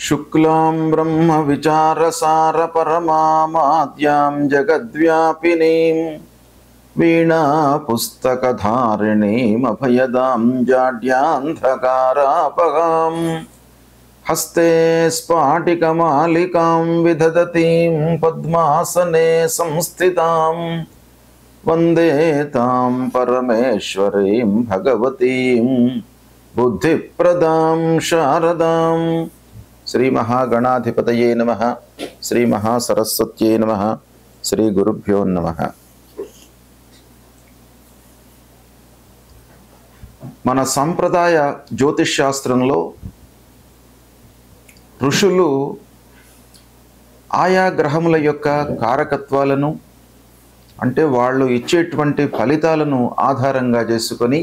शुक्लां ब्रह्म विचारसार परमामाद्यां जगद्व्यापिनीं वीणा पुस्तकधारिणीं अभयदां जाड्यान्धकारापहां हस्ते स्फाटिकमालिकां विदधतीं पद्मासने संस्थितां वन्दे तां परमेश्वरीं भगवतीं बुद्धिप्रदां शारदां। श्री महागणाधिपतये नमः। श्री महासरस्वत्यै नमः। श्री गुरुभ्यो नमः। మన సంప్రదాయ జ్యోతిష్ శాస్త్రంలో ఋషులు ఆయా గ్రహముల యొక్క కారకత్వాలను అంటే వాళ్ళు ఇచ్చేటువంటి ఫలితాలను ఆధారంగా చేసుకొని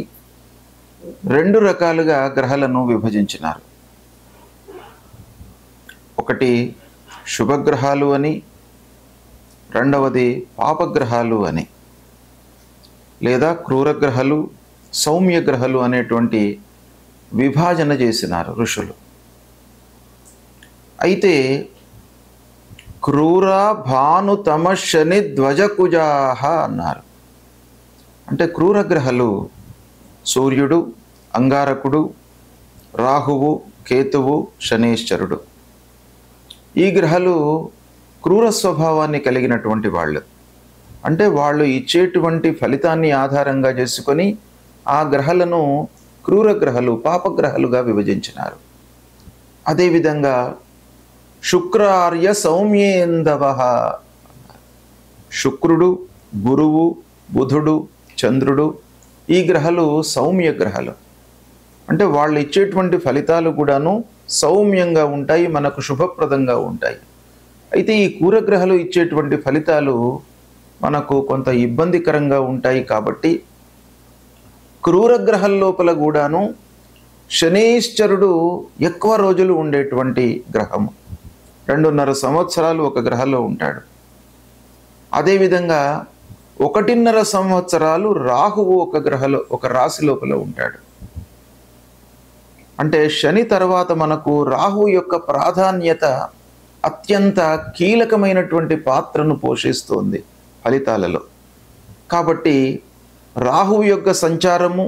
రెండు రకాలుగా గ్రహాలను విభజించినారు. ఒకటి శుభగ్రహాలు అని, రెండవది పాపగ్రహాలు అని, లేదా క్రూరగ్రహాలు, సౌమ్యగ్రహాలు అనేటువంటి విభాజన చేసినారు ఋషులు. అయితే క్రూర భాను తమ శని ధ్వజకుజాహ అన్నారు. అంటే క్రూరగ్రహాలు సూర్యుడు, అంగారకుడు, రాహువు, కేతువు, శనీశ్వరుడు. ఈ గ్రహాలు క్రూర స్వభావాన్ని కలిగినటువంటి వాళ్ళు. అంటే వాళ్ళు ఇచ్చేటువంటి ఫలితాన్ని ఆధారంగా చేసుకొని ఆ గ్రహాలను క్రూరగ్రహాలు, పాపగ్రహాలుగా విభజించినారు. అదేవిధంగా శుక్రార్య సౌమ్యేందవ, శుక్రుడు, గురువు, బుధుడు, చంద్రుడు ఈ గ్రహాలు సౌమ్య గ్రహాలు. అంటే వాళ్ళు ఇచ్చేటువంటి ఫలితాలు కూడాను సౌమ్యంగా ఉంటాయి, మనకు శుభప్రదంగా ఉంటాయి. అయితే ఈ క్రూరగ్రహాలు ఇచ్చేటువంటి ఫలితాలు మనకు కొంత ఇబ్బందికరంగా ఉంటాయి. కాబట్టి క్రూరగ్రహాల లోపల కూడాను శనీశ్వరుడు ఎక్కువ రోజులు ఉండేటువంటి గ్రహము. 2.5 సంవత్సరాలు ఒక గ్రహంలో ఉంటాడు. అదేవిధంగా 1.5 సంవత్సరాలు రాహువు ఒక రాశి లోపల ఉంటాడు. అంటే శని తర్వాత మనకు రాహువు యొక్క ప్రాధాన్యత అత్యంత కీలకమైనటువంటి పాత్రను పోషిస్తుంది ఫలితాలలో. కాబట్టి రాహువు యొక్క సంచారము,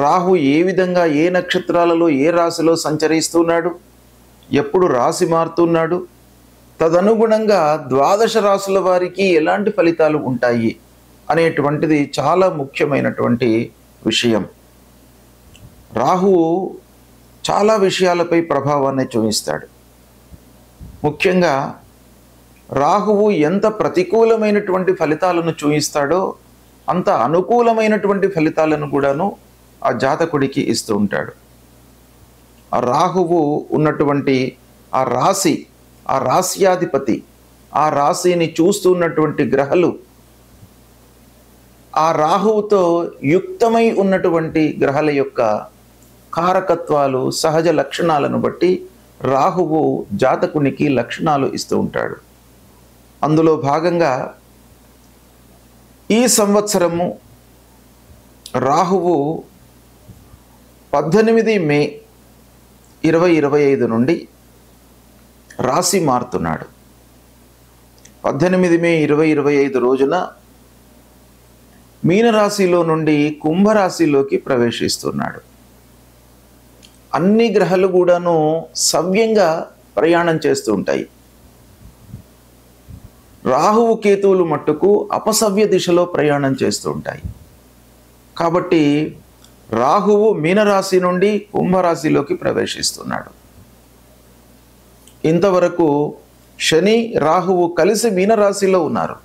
రాహు ఏ విధంగా ఏ నక్షత్రాలలో ఏ రాశిలో సంచరిస్తున్నాడు, ఎప్పుడు రాశి మారుతున్నాడు, తదనుగుణంగా 12 రాశుల వారికి ఎలాంటి ఫలితాలు ఉంటాయి అనేటువంటిది చాలా ముఖ్యమైనటువంటి విషయం. రాహువు చాలా విషయాలపై ప్రభావాన్ని చూపిస్తాడు. ముఖ్యంగా రాహువు ఎంత ప్రతికూలమైనటువంటి ఫలితాలను చూపిస్తాడో అంత అనుకూలమైనటువంటి ఫలితాలను కూడాను ఆ జాతకుడికి ఇస్తూ ఉంటాడు. ఆ రాహువు ఉన్నటువంటి ఆ రాశి, ఆ రాశ్యాధిపతి, ఆ రాశిని చూస్తున్నటువంటి గ్రహాలు, ఆ రాహువుతో యుక్తమై ఉన్నటువంటి గ్రహాల యొక్క కారకత్వాలు, సహజ లక్షణాలను బట్టి రాహువు జాతకునికి లక్షణాలు ఇస్తూ ఉంటాడు. అందులో భాగంగా ఈ సంవత్సరము రాహువు 18 మే 2025 నుండి రాశి మారుతున్నాడు. 18 మే 2025 రోజున మీనరాశిలో నుండి కుంభరాశిలోకి ప్రవేశిస్తున్నాడు. అన్ని గ్రహాలు కూడాను సవ్యంగా ప్రయాణం చేస్తూ ఉంటాయి. రాహువు, కేతువులు మట్టుకు అపసవ్య దిశలో ప్రయాణం చేస్తూ ఉంటాయి. కాబట్టి రాహువు మీనరాశి నుండి కుంభరాశిలోకి ప్రవేశిస్తున్నాడు. ఇంతవరకు శని, రాహువు కలిసి మీనరాశిలో ఉన్నారు.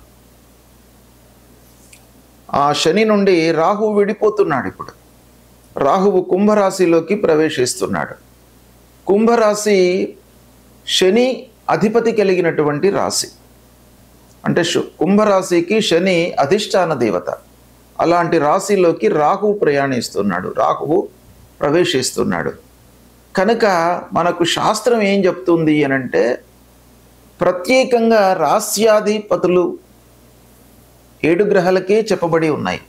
ఆ శని నుండి రాహువు విడిపోతున్నాడు. ఇప్పుడు రాహువు కుంభరాశిలోకి ప్రవేశిస్తున్నాడు. కుంభరాశి శని అధిపతి కలిగినటువంటి రాశి. అంటే కుంభరాశికి శని అధిష్టాన దేవత. అలాంటి రాశిలోకి రాహువు రాహువు ప్రవేశిస్తున్నాడు. కనుక మనకు శాస్త్రం ఏం చెప్తుంది అనంటే, ప్రత్యేకంగా రాశ్యాధిపతులు 7 గ్రహాలకే చెప్పబడి ఉన్నాయి.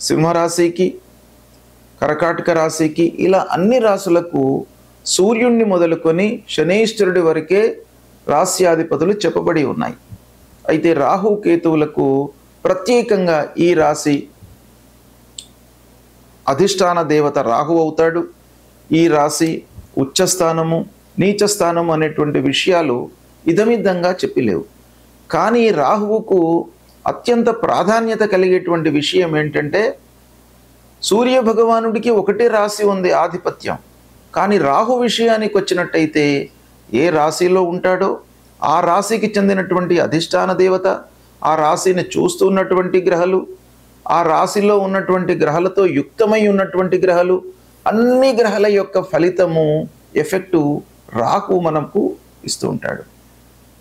సింహరాశికి, కర్కాటక రాశికి, ఇలా అన్ని రాశులకు సూర్యుణ్ణి మొదలుకొని శనైశ్వరుడి వరకే రాస్యాధిపతులు చెప్పబడి ఉన్నాయి. అయితే రాహు కేతువులకు ప్రత్యేకంగా ఈ రాశి అధిష్టాన దేవత రాహు అవుతాడు. ఈ రాశి ఉచ్చస్థానము, నీచస్థానము అనేటువంటి విషయాలు ఇదమిద్దంగా చెప్పలేవు. కానీ రాహువుకు అత్యంత ప్రాధాన్యత కలిగేటువంటి విషయం ఏంటంటే, సూర్య భగవానుడికి ఒకటే రాశి ఉంది ఆధిపత్యం. కానీ రాహు విషయానికి వచ్చినట్టయితే ఏ రాశిలో ఉంటాడో ఆ రాశికి చెందినటువంటి అధిష్టాన దేవత, ఆ రాశిని చూస్తున్నటువంటి గ్రహాలు, ఆ రాశిలో ఉన్నటువంటి గ్రహాలతో యుక్తమై ఉన్నటువంటి గ్రహాలు, అన్ని గ్రహాల యొక్క ఫలితము ఎఫెక్టు రాహు మనకు ఇస్తూ ఉంటాడు.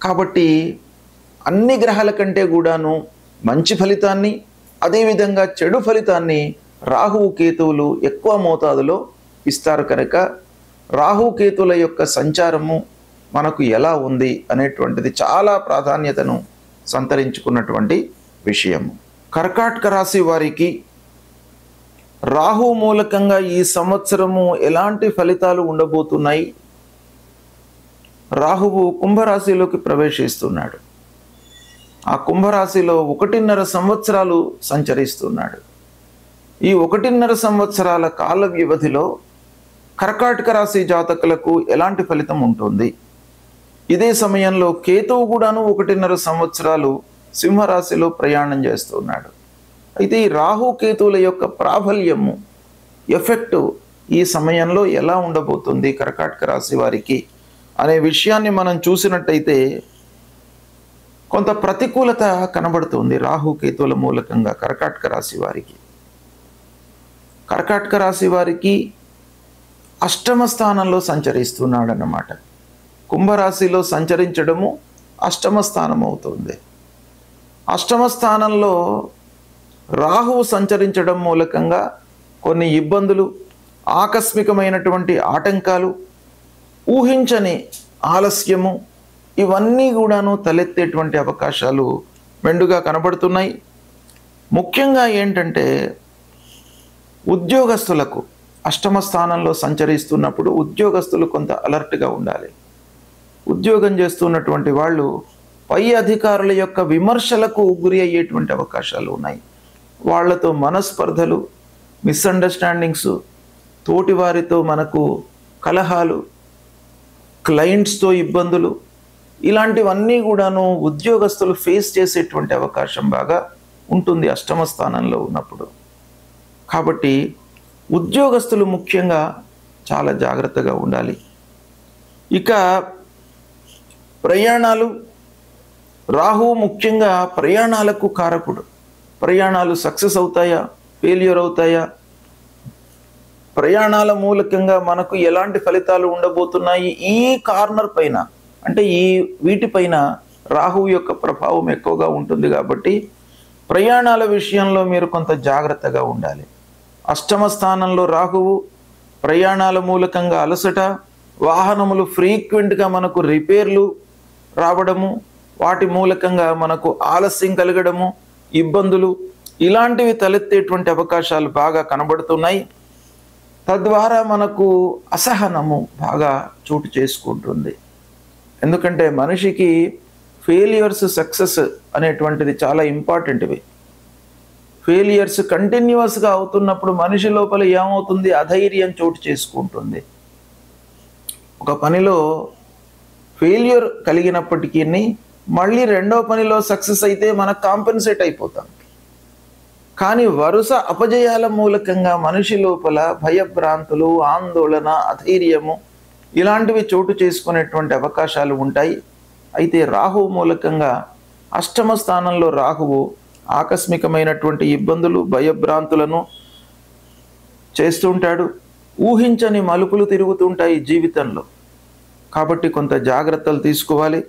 కాబట్టి అన్ని గ్రహాల కంటే కూడాను మంచి ఫలితాన్ని, అదేవిధంగా చెడు ఫలితాన్ని రాహువు కేతువులు ఎక్కువ మోతాదులో ఇస్తారు. కనుక రాహు కేతువుల యొక్క సంచారము మనకు ఎలా ఉంది అనేటువంటిది చాలా ప్రాధాన్యతను సంతరించుకున్నటువంటి విషయము. కర్కాటక రాశి వారికి రాహు మూలకంగా ఈ సంవత్సరము ఎలాంటి ఫలితాలు ఉండబోతున్నాయి? రాహువు కుంభరాశిలోకి ప్రవేశిస్తున్నాడు. ఆ కుంభరాశిలో 1.5 సంవత్సరాలు సంచరిస్తున్నాడు. ఈ 1.5 సంవత్సరాల కాల వ్యవధిలో కర్కాటక రాశి జాతకులకు ఎలాంటి ఫలితం ఉంటుంది? ఇదే సమయంలో కేతువు కూడాను 1.5 సంవత్సరాలు సింహరాశిలో ప్రయాణం చేస్తున్నాడు. అయితే ఈ రాహు కేతువుల యొక్క ప్రాబల్యము, ఎఫెక్టు ఈ సమయంలో ఎలా ఉండబోతుంది కర్కాటక రాశి వారికి అనే విషయాన్ని మనం చూసినట్టయితే కొంత ప్రతికూలత కనబడుతుంది రాహు కేతువుల మూలకంగా కర్కాటక రాశి వారికి. కర్కాటక రాశి వారికి అష్టమ స్థానంలో సంచరిస్తున్నాడు అన్నమాట. కుంభరాశిలో సంచరించడము అష్టమ స్థానం అవుతుంది. అష్టమ స్థానంలో రాహువు సంచరించడం మూలకంగా కొన్ని ఇబ్బందులు, ఆకస్మికమైనటువంటి ఆటంకాలు, ఊహించని ఆలస్యము, ఇవన్నీ కూడాను తలెత్తేటువంటి అవకాశాలు మెండుగా కనబడుతున్నాయి. ముఖ్యంగా ఏంటంటే ఉద్యోగస్తులకు అష్టమ స్థానంలో సంచరిస్తున్నప్పుడు ఉద్యోగస్తులు కొంత అలర్ట్గా ఉండాలి. ఉద్యోగం చేస్తున్నటువంటి వాళ్ళు పై అధికారుల యొక్క విమర్శలకు గురి అయ్యేటువంటి అవకాశాలు ఉన్నాయి. వాళ్లతో మనస్పర్ధలు, మిస్అండర్స్టాండింగ్స్, తోటివారితో మనకు కలహాలు, క్లయింట్స్తో ఇబ్బందులు, ఇలాంటివన్నీ కూడాను ఉద్యోగస్తులు ఫేస్ చేసేటువంటి అవకాశం బాగా ఉంటుంది అష్టమ స్థానంలో ఉన్నప్పుడు. కాబట్టి ఉద్యోగస్తులు ముఖ్యంగా చాలా జాగ్రత్తగా ఉండాలి. ఇక ప్రయాణాలు, రాహువు ముఖ్యంగా ప్రయాణాలకు కారకుడు. ప్రయాణాలు సక్సెస్ అవుతాయా, ఫెయిల్యూర్ అవుతాయా, ప్రయాణాల మూలకంగా మనకు ఎలాంటి ఫలితాలు ఉండబోతున్నాయి, ఈ కార్నర్ పైన అంటే ఈ వీటిపైన రాహువు యొక్క ప్రభావం ఎక్కువగా ఉంటుంది. కాబట్టి ప్రయాణాల విషయంలో మీరు కొంత జాగ్రత్తగా ఉండాలి. అష్టమ స్థానంలో రాహువు ప్రయాణాల మూలకంగా అలసట, వాహనములు ఫ్రీక్వెంట్గా మనకు రిపేర్లు రావడము, వాటి మూలకంగా మనకు ఆలస్యం కలగడము, ఇబ్బందులు, ఇలాంటివి తలెత్తేటువంటి అవకాశాలు బాగా కనబడుతున్నాయి. తద్వారా మనకు అసహనము బాగా చోటు చేసుకుంటుంది. ఎందుకంటే మనిషికి ఫెయిలియర్స్, సక్సెస్ అనేటువంటిది చాలా ఇంపార్టెంట్వి. ఫెయిలియర్స్ కంటిన్యూస్గా అవుతున్నప్పుడు మనిషి లోపల ఏమవుతుంది, అధైర్యం చోటు చేసుకుంటుంది. ఒక పనిలో ఫెయిల్యూర్ కలిగినప్పటికీ మళ్ళీ రెండో పనిలో సక్సెస్ అయితే మనకు కాంపెన్సేట్ అయిపోతాం. కానీ వరుస అపజయాల మూలకంగా మనిషి లోపల భయభ్రాంతులు, ఆందోళన, అధైర్యము ఇలాంటివి చోటు చేసుకునేటువంటి అవకాశాలు ఉంటాయి. అయితే రాహువు మూలకంగా అష్టమ స్థానంలో రాహువు ఆకస్మికమైనటువంటి ఇబ్బందులు, భయభ్రాంతులను చేస్తుంటాడు. ఊహించని మలుపులు తిరుగుతుంటాయి జీవితంలో. కాబట్టి కొంత జాగ్రత్తలు తీసుకోవాలి.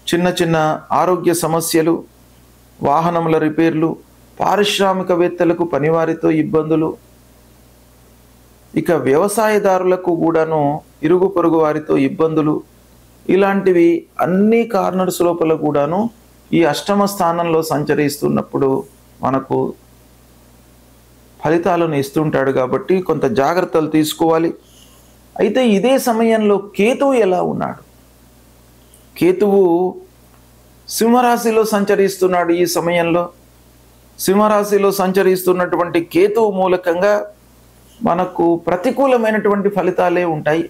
చిన్న చిన్న ఆరోగ్య సమస్యలు, వాహనముల రిపేర్లు, పారిశ్రామికవేత్తలకు పనివారితో ఇబ్బందులు, ఇక వ్యవసాయదారులకు కూడాను ఇరుగు పొరుగు వారితో ఇబ్బందులు, ఇలాంటివి అన్ని కార్నర్స్ లోపల కూడాను ఈ అష్టమ స్థానంలో సంచరిస్తున్నప్పుడు మనకు ఫలితాలను ఇస్తుంటాడు. కాబట్టి కొంత జాగ్రత్తలు తీసుకోవాలి. అయితే ఇదే సమయంలో కేతువు ఎలా ఉన్నాడు? కేతువు సింహరాశిలో సంచరిస్తున్నాడు. ఈ సమయంలో సింహరాశిలో సంచరిస్తున్నటువంటి కేతువు మూలకంగా మనకు ప్రతికూలమైనటువంటి ఫలితాలే ఉంటాయి.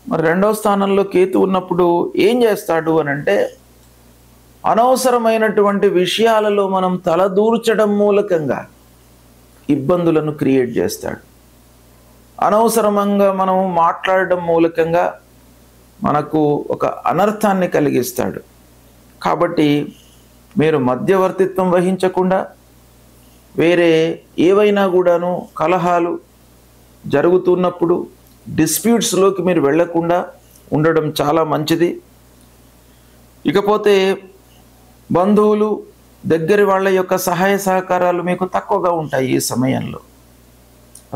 మరి రెండవ స్థానంలో కేతు ఉన్నప్పుడు ఏం చేస్తాడు అని అంటే, అనవసరమైనటువంటి విషయాలలో మనం తలదూర్చడం మూలకంగా ఇబ్బందులను క్రియేట్ చేస్తాడు. అనవసరంగా మనం మాట్లాడడం మూలకంగా మనకు ఒక అనర్థాన్ని కలిగిస్తాడు. కాబట్టి మీరు మధ్యవర్తిత్వం వహించకుండా వేరే ఏవైనా కూడాను కలహాలు జరుగుతున్నప్పుడు డిస్ప్యూట్స్లోకి మీరు వెళ్లకుండా ఉండడం చాలా మంచిది. ఇకపోతే బంధువులు, దగ్గరి వాళ్ళ యొక్క సహాయ సహకారాలు మీకు తక్కువగా ఉంటాయి. ఈ సమయంలో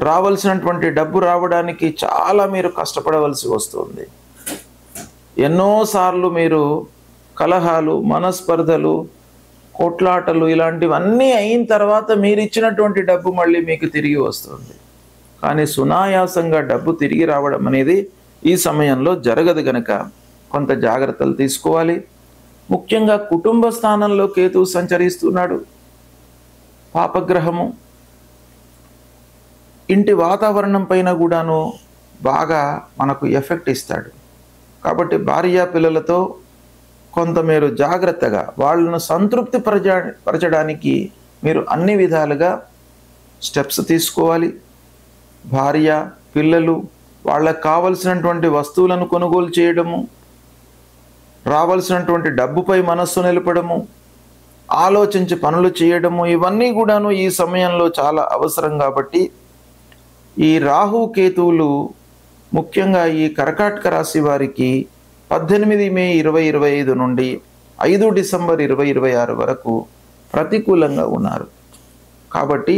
రావాల్సినటువంటి డబ్బు రావడానికి చాలా మీరు కష్టపడవలసి వస్తుంది. ఎన్నోసార్లు మీరు కలహాలు, మనస్పర్ధలు, కొట్లాటలు ఇలాంటివన్నీ అయిన తర్వాత మీరు ఇచ్చినటువంటి డబ్బు మళ్ళీ మీకు తిరిగి వస్తుంది. కానీ సునాయాసంగా డబ్బు తిరిగి రావడం అనేది ఈ సమయంలో జరగదు గనక కొంత జాగ్రత్తలు తీసుకోవాలి. ముఖ్యంగా కుటుంబ స్థానంలో కేతువు సంచరిస్తున్నాడు. పాపగ్రహము ఇంటి వాతావరణం పైన కూడాను బాగా మనకు ఎఫెక్ట్ ఇస్తాడు. కాబట్టి భార్యా పిల్లలతో కొంత మీరు జాగ్రత్తగా వాళ్ళను సంతృప్తి పరచడానికి మీరు అన్ని విధాలుగా స్టెప్స్ తీసుకోవాలి. భార్య, పిల్లలు వాళ్ళకు కావలసినటువంటి వస్తువులను కొనుగోలు చేయడము, రావాల్సినటువంటి డబ్బుపై మనస్సు నిలపడము, ఆలోచించి పనులు చేయడము, ఇవన్నీ కూడాను ఈ సమయంలో చాలా అవసరం. కాబట్టి ఈ రాహు కేతువులు ముఖ్యంగా ఈ కర్కాటక రాశి వారికి 18 మే 2025 నుండి 5 డిసెంబర్ 2026 వరకు ప్రతికూలంగా ఉన్నారు. కాబట్టి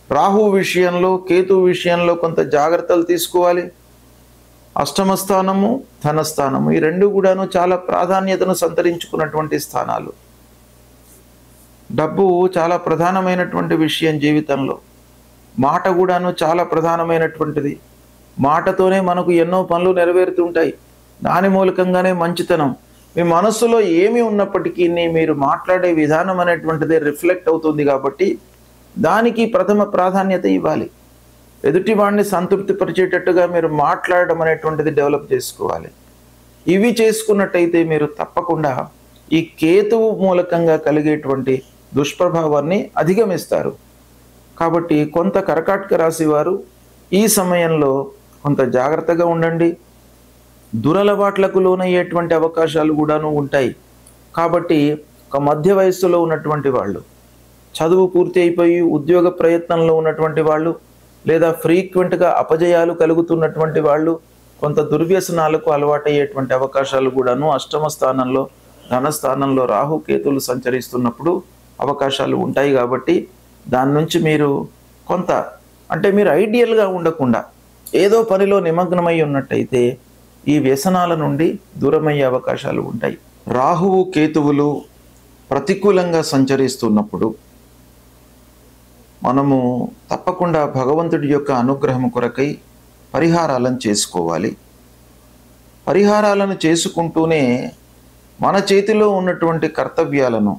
రాహు విషయంలో, కేతు విషయంలో కొంత జాగ్రత్తలు తీసుకోవాలి. అష్టమ స్థానము, ధనస్థానము ఈ రెండు కూడాను చాలా ప్రాధాన్యతను సంతరించుకున్నటువంటి స్థానాలు. డబ్బు చాలా ప్రధానమైనటువంటి విషయం జీవితంలో. మాట కూడాను చాలా ప్రధానమైనటువంటిది. మాటతోనే మనకు ఎన్నో పనులు నెరవేరుతుంటాయి. దాని మూలకంగానే మంచితనం. మీ మనస్సులో ఏమి ఉన్నప్పటికీ మీరు మాట్లాడే విధానం అనేటువంటిది రిఫ్లెక్ట్ అవుతుంది. కాబట్టి దానికి ప్రథమ ప్రాధాన్యత ఇవ్వాలి. ఎదుటివాడిని సంతృప్తిపరిచేటట్టుగా మీరు మాట్లాడడం అనేటువంటిది డెవలప్ చేసుకోవాలి. ఇవి చేసుకున్నట్టయితే మీరు తప్పకుండా ఈ కేతువు మూలకంగా కలిగేటువంటి దుష్ప్రభావాన్ని అధిగమిస్తారు. కాబట్టి కొంత కర్కాటక రాశి వారు ఈ సమయంలో కొంత జాగ్రత్తగా ఉండండి. దురలవాట్లకు లోనయ్యేటువంటి అవకాశాలు కూడాను ఉంటాయి. కాబట్టి ఒక మధ్య వయస్సులో ఉన్నటువంటి వాళ్ళు, చదువు పూర్తి అయిపోయి ఉద్యోగ ప్రయత్నంలో ఉన్నటువంటి వాళ్ళు, లేదా ఫ్రీక్వెంట్గా అపజయాలు కలుగుతున్నటువంటి వాళ్ళు కొంత దుర్వ్యసనాలకు అలవాటయ్యేటువంటి అవకాశాలు కూడాను అష్టమ స్థానంలో, ధనస్థానంలో రాహుకేతులు సంచరిస్తున్నప్పుడు అవకాశాలు ఉంటాయి. కాబట్టి దాని నుంచి మీరు కొంత అంటే మీరు ఐడియల్గా ఉండకుండా ఏదో పనిలో నిమగ్నమై ఉన్నట్టయితే ఈ వ్యసనాల నుండి దూరమయ్యే అవకాశాలు ఉంటాయి. రాహువు కేతువులు ప్రతికూలంగా సంచరిస్తున్నప్పుడు మనము తప్పకుండా భగవంతుడి యొక్క అనుగ్రహం కొరకై పరిహారాలను చేసుకోవాలి. పరిహారాలను చేసుకుంటూనే మన చేతిలో ఉన్నటువంటి కర్తవ్యాలను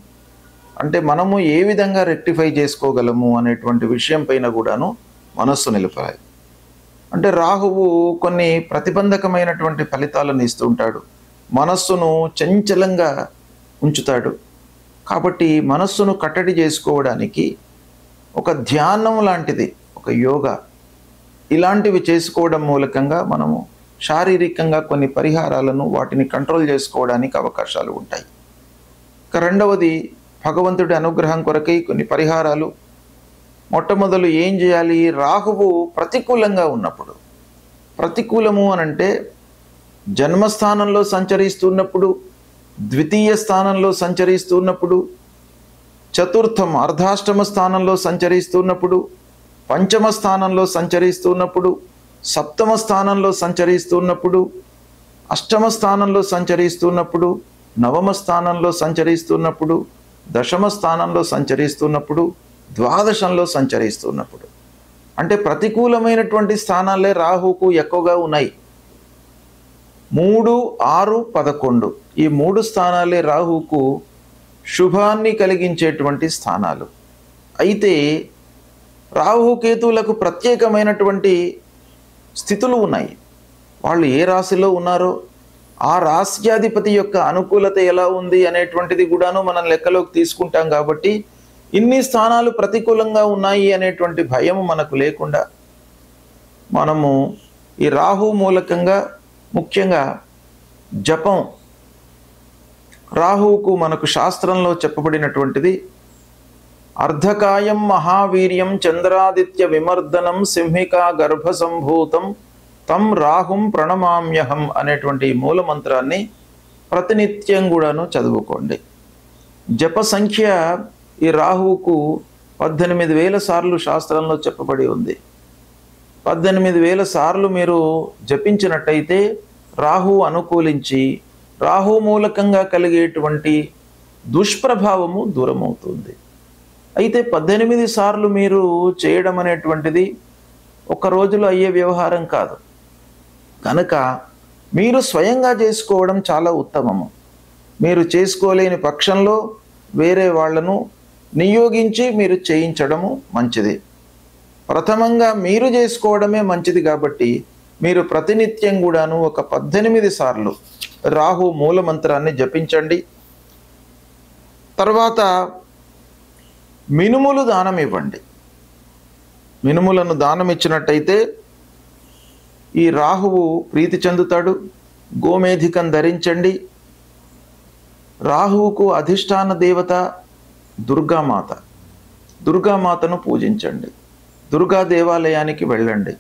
అంటే మనము ఏ విధంగా రెక్టిఫై చేసుకోగలము అనేటువంటి విషయం పైన కూడాను మనస్సు నిలపాలి. అంటే రాహువు కొన్ని ప్రతిబంధకమైనటువంటి ఫలితాలను ఇస్తూ ఉంటాడు. మనస్సును చంచలంగా ఉంచుతాడు. కాబట్టి మనస్సును కట్టడి చేసుకోవడానికి ఒక ధ్యానం లాంటిది, ఒక యోగా ఇలాంటివి చేసుకోవడం మూలకంగా మనము శారీరకంగా కొన్ని పరిహారాలను వాటిని కంట్రోల్ చేసుకోవడానికి అవకాశాలు ఉంటాయి. ఇక రెండవది భగవంతుడి అనుగ్రహం కొరకై కొన్ని పరిహారాలు. మొట్టమొదలు ఏం చేయాలి? రాహువు ప్రతికూలంగా ఉన్నప్పుడు, ప్రతికూలము అనంటే జన్మస్థానంలో సంచరిస్తున్నప్పుడు, ద్వితీయ స్థానంలో సంచరిస్తున్నప్పుడు, చతుర్థం అర్ధాష్టమ స్థానంలో సంచరిస్తున్నప్పుడు, పంచమ స్థానంలో సంచరిస్తున్నప్పుడు, సప్తమ స్థానంలో సంచరిస్తున్నప్పుడు, అష్టమ స్థానంలో సంచరిస్తున్నప్పుడు, నవమ స్థానంలో సంచరిస్తున్నప్పుడు, దశమ స్థానంలో సంచరిస్తున్నప్పుడు, ద్వాదశంలో సంచరిస్తున్నప్పుడు అంటే ప్రతికూలమైనటువంటి స్థానాలే రాహుకు ఎక్కువగా ఉన్నాయి. 3, 6, 11 ఈ 3 స్థానాలే రాహుకు శుభాన్ని కలిగించేటువంటి స్థానాలు. అయితే రాహుకేతువులకు ప్రత్యేకమైనటువంటి స్థితులు ఉన్నాయి. వాళ్ళు ఏ రాశిలో ఉన్నారో ఆ రాశ్యాధిపతి యొక్క అనుకూలత ఎలా ఉంది అనేటువంటిది కూడాను మనం లెక్కలోకి తీసుకుంటాం. కాబట్టి ఇన్ని స్థానాలు ప్రతికూలంగా ఉన్నాయి అనేటువంటి భయం మనకు లేకుండా మనము ఈ రాహు మూలకంగా ముఖ్యంగా జపం, రాహువుకు మనకు శాస్త్రంలో చెప్పబడినటువంటిది అర్ధకాయం మహావీర్యం చంద్రాదిత్య విమర్దనం సింహికా గర్భ సంభూతం తం రాహుం ప్రణమామ్యహం అనేటువంటి మూల మంత్రాన్ని ప్రతినిత్యం కూడాను చదువుకోండి. జప సంఖ్య ఈ రాహువుకు 18,000 సార్లు శాస్త్రంలో చెప్పబడి ఉంది. 18,000 సార్లు మీరు జపించినట్టయితే రాహు అనుకూలించి రాహు మూలకంగా కలిగేటువంటి దుష్ప్రభావము దూరమవుతుంది. అయితే 18 సార్లు మీరు చేయడం అనేటువంటిది ఒక రోజులో అయ్యే వ్యవహారం కాదు కనుక మీరు స్వయంగా చేసుకోవడం చాలా ఉత్తమము. మీరు చేసుకోలేని పక్షంలో వేరే వాళ్ళను నియోగించి మీరు చేయించడము మంచిది. ప్రథమంగా మీరు చేసుకోవడమే మంచిది. కాబట్టి మీరు ప్రతినిత్యం కూడాను ఒక 18 సార్లు రాహు మూల మంత్రాన్ని జపించండి. తర్వాత మినుములు దానం ఇవ్వండి. మినుములను దానం ఇచ్చినట్టయితే ఈ రాహువు ప్రీతి చెందుతాడు. గోమేధికం ధరించండి. రాహువుకు అధిష్టాన దేవత దుర్గామాత. దుర్గామాతను పూజించండి. దుర్గా దేవాలయానికి వెళ్ళండి.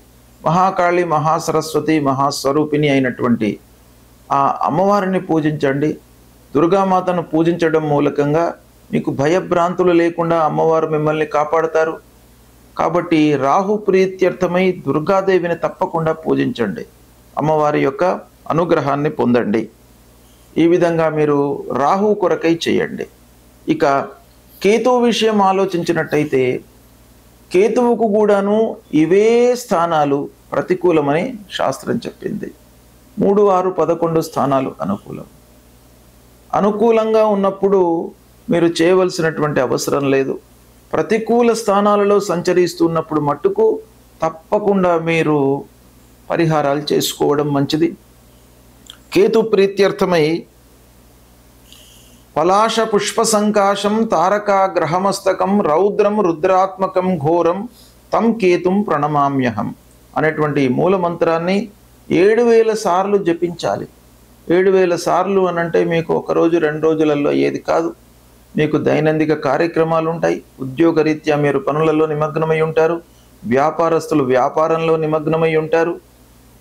మహాకాళి, మహాసరస్వతి, మహాస్వరూపిణి అయినటువంటి ఆ అమ్మవారిని పూజించండి. దుర్గామాతను పూజించడం మూలకంగా మీకు భయభ్రాంతులు లేకుండా అమ్మవారు మిమ్మల్ని కాపాడుతారు. కాబట్టి రాహు ప్రీత్యర్థమై దుర్గాదేవిని తప్పకుండా పూజించండి. అమ్మవారి యొక్క అనుగ్రహాన్ని పొందండి. ఈ విధంగా మీరు రాహు కొరకై చేయండి. ఇక కేతువు విషయం ఆలోచించినట్టయితే కేతువుకు కూడాను ఇవే స్థానాలు ప్రతికూలమని శాస్త్రం చెప్పింది. 3, 6, 11 స్థానాలు అనుకూలం. అనుకూలంగా ఉన్నప్పుడు మీరు చేయవలసినటువంటి అవసరం లేదు. ప్రతికూల స్థానాలలో సంచరిస్తున్నప్పుడు మట్టుకు తప్పకుండా మీరు పరిహారాలు చేసుకోవడం మంచిది. కేతు ప్రీత్యర్థమై పలాశ పుష్ప సంకాశం తారకా గ్రహమస్తకం రౌద్రం రుద్రాత్మకం ఘోరం తం కేతుం ప్రణమామ్యహం అనేటువంటి మూల మంత్రాన్ని 7,000 సార్లు జపించాలి. 7,000 సార్లు అనంటే మీకు ఒక రోజు 2 రోజులలో ఏది కాదు. మీకు దైనందిక కార్యక్రమాలు ఉంటాయి. ఉద్యోగరీత్యా మీరు పనులలో నిమగ్నమై ఉంటారు. వ్యాపారస్తులు వ్యాపారంలో నిమగ్నమై ఉంటారు.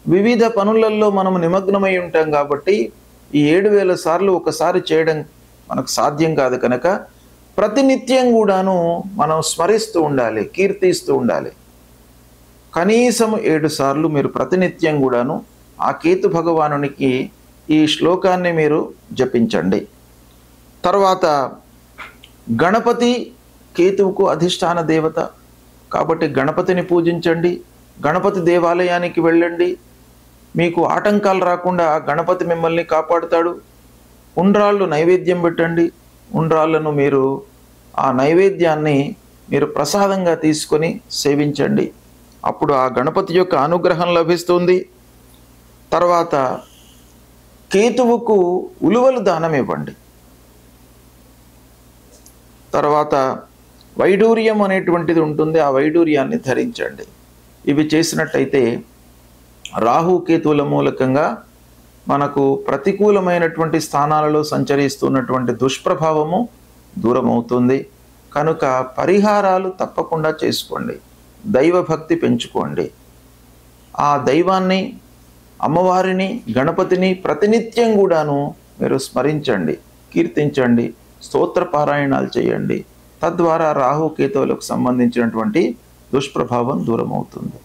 వివిధ పనులలో మనము నిమగ్నమై ఉంటాం. కాబట్టి ఈ 7,000 సార్లు ఒకసారి చేయడం మనకు సాధ్యం కాదు కనుక ప్రతినిత్యం కూడాను మనం స్మరిస్తూ ఉండాలి, కీర్తిస్తూ ఉండాలి. కనీసం 7 సార్లు మీరు ప్రతినిత్యం కూడాను ఆ కేతు భగవానునికి ఈ శ్లోకాన్ని మీరు జపించండి. తర్వాత గణపతి కేతువుకు అధిష్టాన దేవత కాబట్టి గణపతిని పూజించండి. గణపతి దేవాలయానికి వెళ్ళండి. మీకు ఆటంకాలు రాకుండా గణపతి మిమ్మల్ని కాపాడుతాడు. ఉండ్రాళ్ళు నైవేద్యం పెట్టండి. ఉండ్రాళ్ళను మీరు ఆ నైవేద్యాన్ని మీరు ప్రసాదంగా తీసుకొని సేవించండి. అప్పుడు ఆ గణపతి యొక్క అనుగ్రహం లభిస్తుంది. తర్వాత కేతువుకు ఉలువలు దానం ఇవ్వండి. తర్వాత వైడూర్యం అనేటువంటిది ఉంటుంది. ఆ వైడూర్యాన్ని ధరించండి. ఇవి చేసినట్టయితే రాహుకేతువుల మూలకంగా మనకు ప్రతికూలమైనటువంటి స్థానాలలో సంచరిస్తున్నటువంటి దుష్ప్రభావము దూరమవుతుంది. కనుక పరిహారాలు తప్పకుండా చేసుకోండి. దైవభక్తి పెంచుకోండి. ఆ దైవాన్ని, అమ్మవారిని, గణపతిని ప్రతినిత్యం కూడాను మీరు స్మరించండి, కీర్తించండి, స్తోత్ర పారాయణాలు చేయండి. తద్వారా రాహుకేతువులకు సంబంధించినటువంటి దుష్ప్రభావం దూరమవుతుంది.